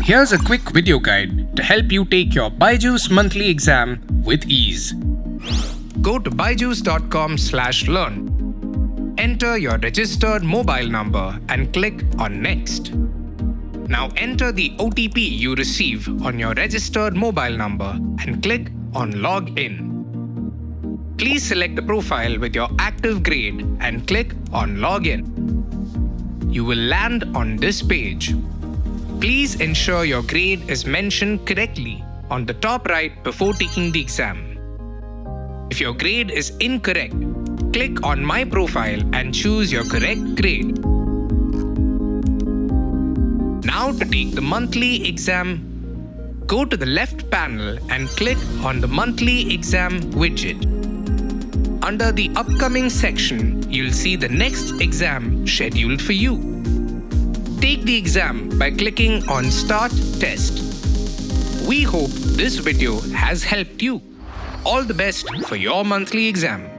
Here's a quick video guide to help you take your BYJU'S monthly exam with ease. Go to byju's.com/learn. Enter your registered mobile number and click on Next. Now enter the OTP you receive on your registered mobile number and click on Log In. Please select the profile with your active grade and click on Login. You will land on this page. Please ensure your grade is mentioned correctly on the top right before taking the exam. If your grade is incorrect, click on My Profile and choose your correct grade. Now to take the monthly exam, go to the left panel and click on the monthly exam widget. Under the upcoming section, you'll see the next exam scheduled for you. Take the exam by clicking on Start Test. We hope this video has helped you. All the best for your monthly exam.